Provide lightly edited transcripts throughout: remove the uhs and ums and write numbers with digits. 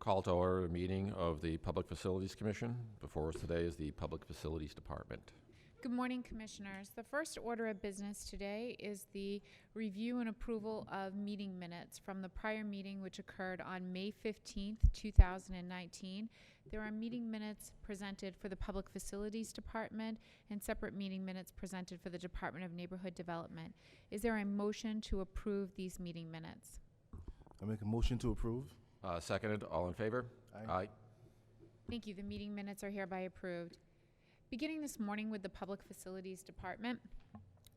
Call to order a meeting of the Public Facilities Commission. Before us today is the Public Facilities Department. Good morning, Commissioners. The first order of business today is the review and approval of meeting minutes from the prior meeting, which occurred on May 15th, 2019. There are meeting minutes presented for the Public Facilities Department and separate meeting minutes presented for the Department of Neighborhood Development. Is there a motion to approve these meeting minutes? I make a motion to approve. Seconded. All in favor? Aye. Thank you. The meeting minutes are hereby approved. Beginning this morning with the Public Facilities Department,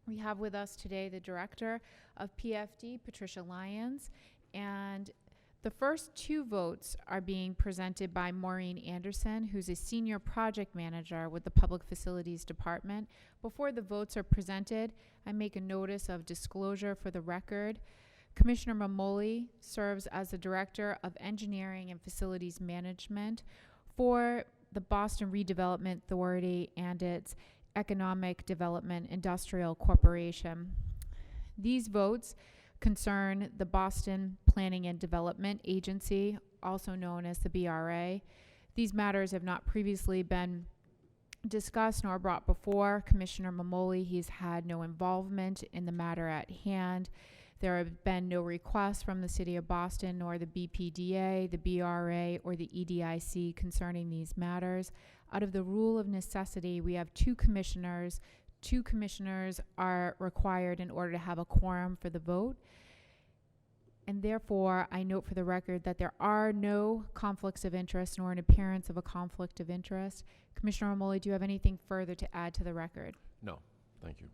we have with us today the Director of PFD, Patricia Lyons, and the first two votes are being presented by Maureen Anderson, who's a Senior Project Manager with the Public Facilities Department. Before the votes are presented, I make a notice of disclosure for the record. Commissioner Mamoli serves as the Director of Engineering and Facilities Management for the Boston Redevelopment Authority and its Economic Development Industrial Corporation. These votes concern the Boston Planning and Development Agency, also known as the BRA. These matters have not previously been discussed nor brought before Commissioner Mamoli. He's had no involvement in the matter at hand. There have been no requests from the City of Boston, nor the BPDA, the BRA, or the EDIC concerning these matters. Out of the rule of necessity, we have two commissioners. Two commissioners are required in order to have a quorum for the vote. And therefore, I note for the record that there are no conflicts of interest nor an appearance of a conflict of interest. Commissioner Mamoli, do you have anything further to add to the record? No. Thank you.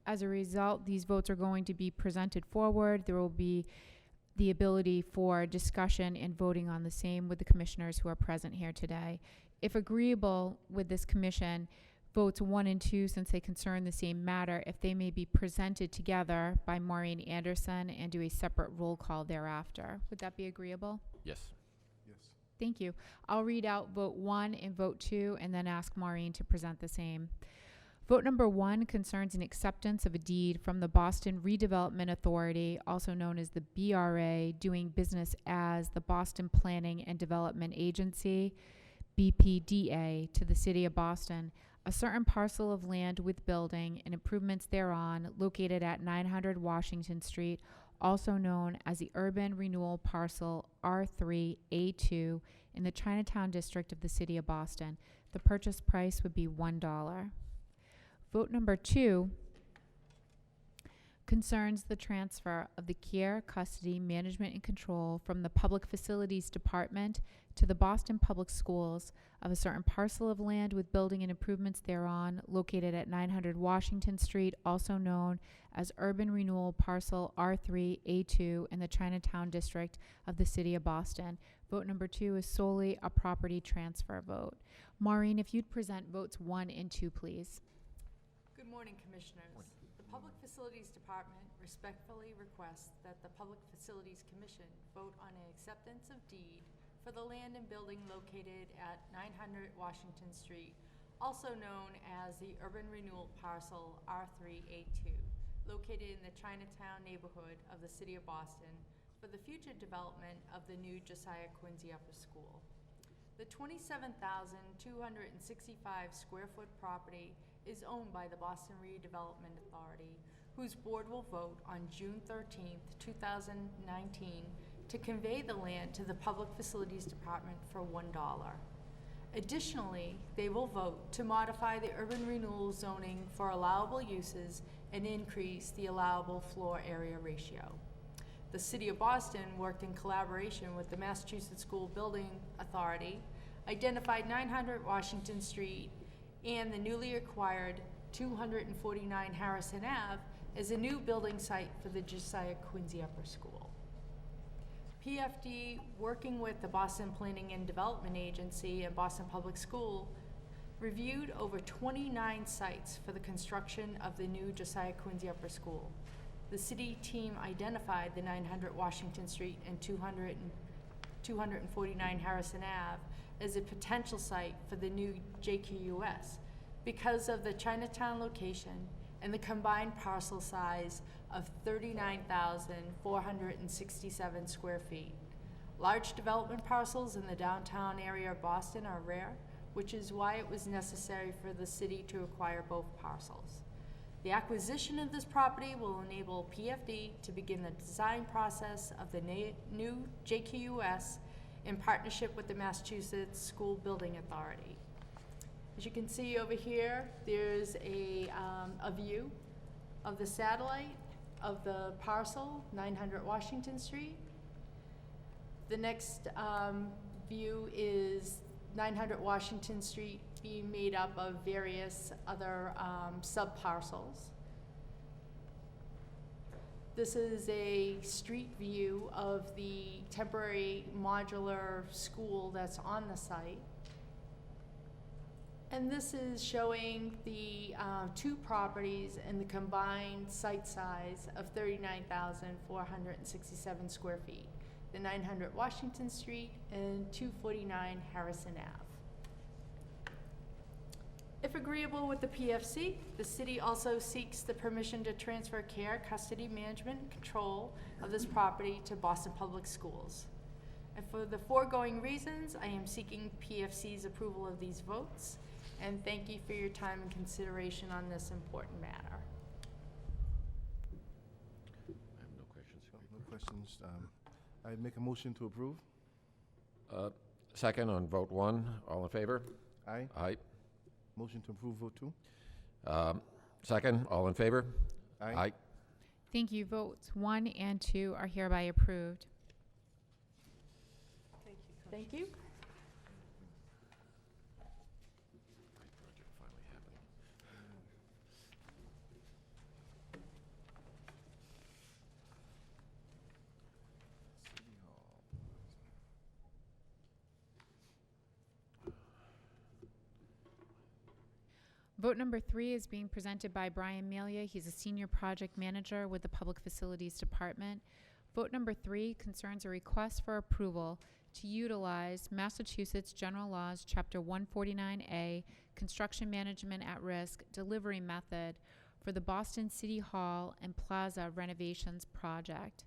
As a result, these votes are going to be presented forward. There will be the ability for discussion and voting on the same with the commissioners who are present here today. If agreeable with this commission, votes 1 and 2, since they concern the same matter, if they may be presented together by Maureen Anderson and do a separate roll call thereafter. Would that be agreeable? Yes. Yes. Thank you. I'll read out vote 1 and vote 2 and then ask Maureen to present the same. Vote number 1 concerns an acceptance of a deed from the Boston Redevelopment Authority, also known as the BRA, doing business as the Boston Planning and Development Agency, BPDA, to the City of Boston, a certain parcel of land with building and improvements thereon located at 900 Washington Street, also known as the Urban Renewal Parcel R3A2 in the Chinatown District of the City of Boston. The purchase price would be $1. Vote number 2 concerns the transfer of the care, custody, management, and control from the Public Facilities Department to the Boston Public Schools of a certain parcel of land with building and improvements thereon located at 900 Washington Street, also known as Urban Renewal Parcel R3A2 in the Chinatown District of the City of Boston. Vote number 2 is solely a property transfer vote. Maureen, if you'd present votes 1 and 2, please. Good morning, Commissioners. The Public Facilities Department respectfully requests that the Public Facilities Commission vote on an acceptance of deed for the land and building located at 900 Washington Street, also known as the Urban Renewal Parcel R3A2, located in the Chinatown neighborhood of the City of Boston for the future development of the new Josiah Quincy Upper School. The 27,265 square foot property is owned by the Boston Redevelopment Authority, whose board will vote on June 13th, 2019 to convey the land to the Public Facilities Department for $1. Additionally, they will vote to modify the urban renewal zoning for allowable uses and increase the allowable floor area ratio. The City of Boston worked in collaboration with the Massachusetts School Building Authority, identified 900 Washington Street and the newly acquired 249 Harrison Ave as a new building site for the Josiah Quincy Upper School. PFD, working with the Boston Planning and Development Agency and Boston Public School, reviewed over 29 sites for the construction of the new Josiah Quincy Upper School. The city team identified the 900 Washington Street and 249 Harrison Ave as a potential site for the new JQUS because of the Chinatown location and the combined parcel size of 39,467 square feet. Large development parcels in the downtown area of Boston are rare, which is why it was necessary for the city to acquire both parcels. The acquisition of this property will enable PFD to begin the design process of the new JQUS in partnership with the Massachusetts School Building Authority. As you can see over here, there's a view of the satellite of the parcel, 900 Washington Street. The next view is 900 Washington Street being made up of various other sub-parcels. This is a street view of the temporary modular school that's on the site. And this is showing the two properties and the combined site size of 39,467 square feet. The 900 Washington Street and 249 Harrison Ave. If agreeable with the PFC, the city also seeks the permission to transfer care, custody, management, and control of this property to Boston Public Schools. And for the foregoing reasons, I am seeking PFC's approval of these votes, and thank you for your time and consideration on this important matter. I have no questions. No questions. I make a motion to approve. Second on vote 1, all in favor? Aye. Aye. Motion to approve vote 2. Second, all in favor? Aye. Thank you. Votes 1 and 2 are hereby approved. Thank you. Project finally happening. City Hall. Vote number 3 is being presented by Brian Melia. He's a senior project manager with the Public Facilities Department. Vote number 3 concerns a request for approval to utilize Massachusetts General Laws, Chapter 149A, Construction Management at Risk Delivery Method for the Boston City Hall and Plaza renovations project.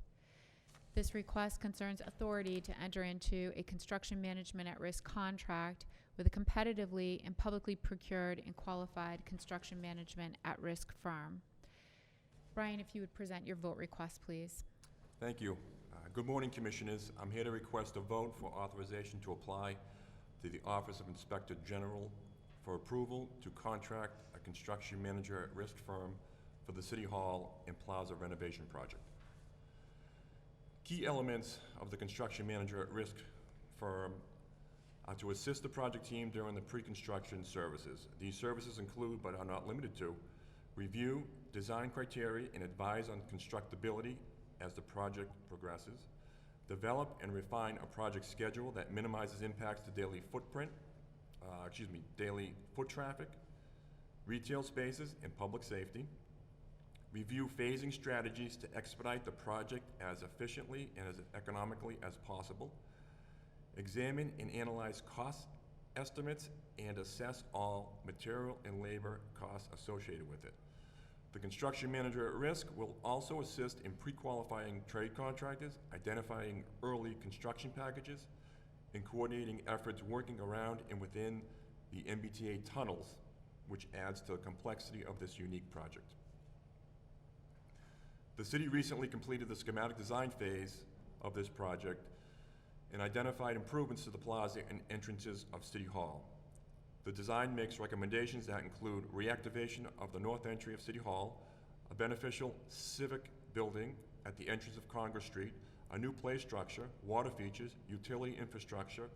This request concerns authority to enter into a construction management at risk contract with a competitively and publicly procured and qualified construction management at risk firm. Brian, if you would present your vote request, please. Thank you. Good morning, Commissioners. I'm here to request a vote for authorization to apply to the Office of Inspector General for approval to contract a construction manager at risk firm for the City Hall and Plaza renovation project. Key elements of the construction manager at risk firm are to assist the project team during the pre-construction services. These services include, but are not limited to, review design criteria and advise on constructability as the project progresses, develop and refine a project schedule that minimizes impacts to daily foot traffic, retail spaces, and public safety, review phasing strategies to expedite the project as efficiently and as economically as possible, examine and analyze cost estimates and assess all material and labor costs associated with it. The construction manager at risk will also assist in pre-qualifying trade contractors, identifying early construction packages, and coordinating efforts working around and within the MBTA tunnels, which adds to the complexity of this unique project. The city recently completed the schematic design phase of this project and identified improvements to the plaza and entrances of City Hall. The design makes recommendations that include reactivation of the north entry of City Hall, a beneficial civic building at the entrance of Congress Street, a new play structure, water features, utility infrastructure,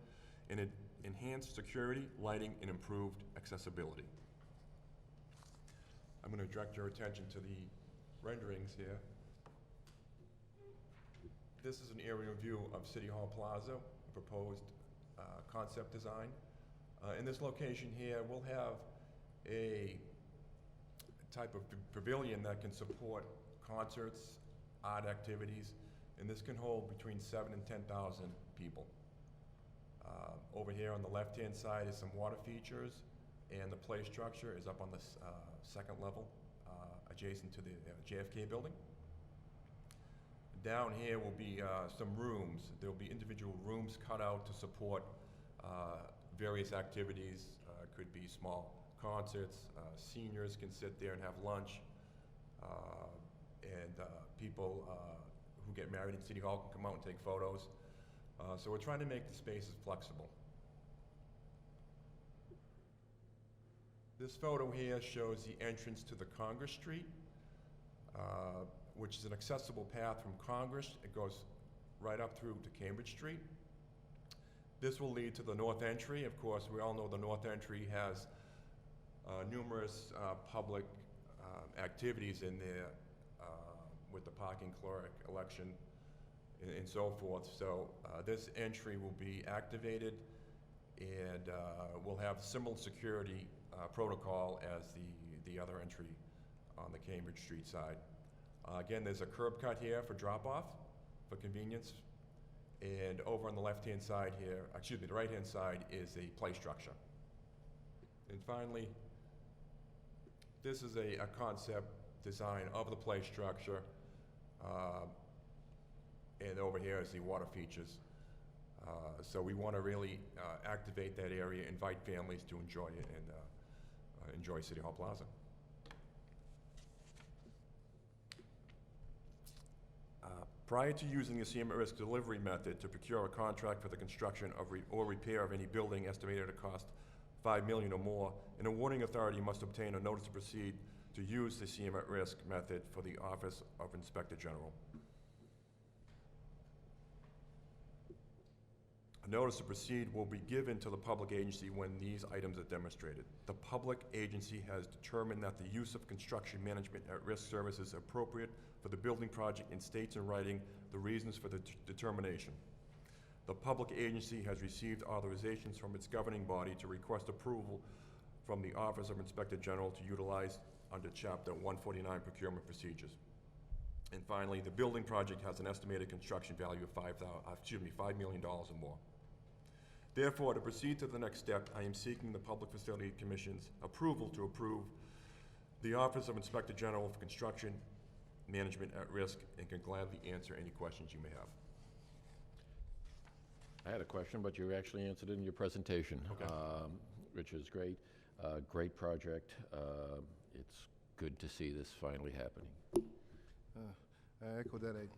and enhanced security, lighting, and improved accessibility. I'm going to direct your attention to the renderings here. This is an aerial view of City Hall Plaza, a proposed concept design. In this location here, we'll have a type of pavilion that can support concerts, art activities, and this can hold between 7,000 and 10,000 people. Over here on the left-hand side is some water features, and the play structure is up on the second level, adjacent to the JFK building. Down here will be some rooms. There will be individual rooms cut out to support various activities. Could be small concerts. Seniors can sit there and have lunch. And people who get married in City Hall can come out and take photos. So we're trying to make the spaces flexible. This photo here shows the entrance to the Congress Street, which is an accessible path from Congress. It goes right up through to Cambridge Street. This will lead to the north entry. Of course, we all know the north entry has numerous public activities in there with the parking clerk election and so forth. So this entry will be activated, and we'll have similar security protocol as the other entry on the Cambridge Street side. Again, there's a curb cut here for drop-off for convenience. And over on the left-hand side here, excuse me, the right-hand side is a play structure. And finally, this is a concept design of the play structure. And over here is the water features. So we want to really activate that area, invite families to enjoy it, and enjoy City Hall Plaza. Prior to using the CM at risk delivery method to procure a contract for the construction of or repair of any building estimated to cost $5 million or more, an awarding authority must obtain a notice to proceed to use the CM at risk method for the Office of Inspector General. A notice to proceed will be given to the public agency when these items are demonstrated. The public agency has determined that the use of construction management at risk services is appropriate for the building project and states in writing the reasons for the determination. The public agency has received authorizations from its governing body to request approval from the Office of Inspector General to utilize under Chapter 149 procurement procedures. And finally, the building project has an estimated construction value of $5 million or more. Therefore, to proceed to the next step, I am seeking the Public Facility Commission's approval to approve the Office of Inspector General for Construction Management at Risk, and can gladly answer any questions you may have. I had a question, but you actually answered it in your presentation, Okay. which is great. Great project. It's good to see this finally happening. I echo that. A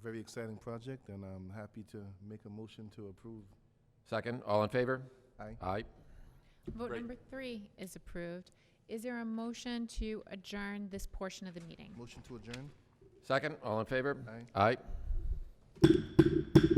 very exciting project, and I'm happy to make a motion to approve. Second, all in favor? Aye. Aye. Vote Great. number 3 is approved. Is there a motion to adjourn this portion of the meeting? Motion to adjourn? Second, all in favor? Aye. Aye.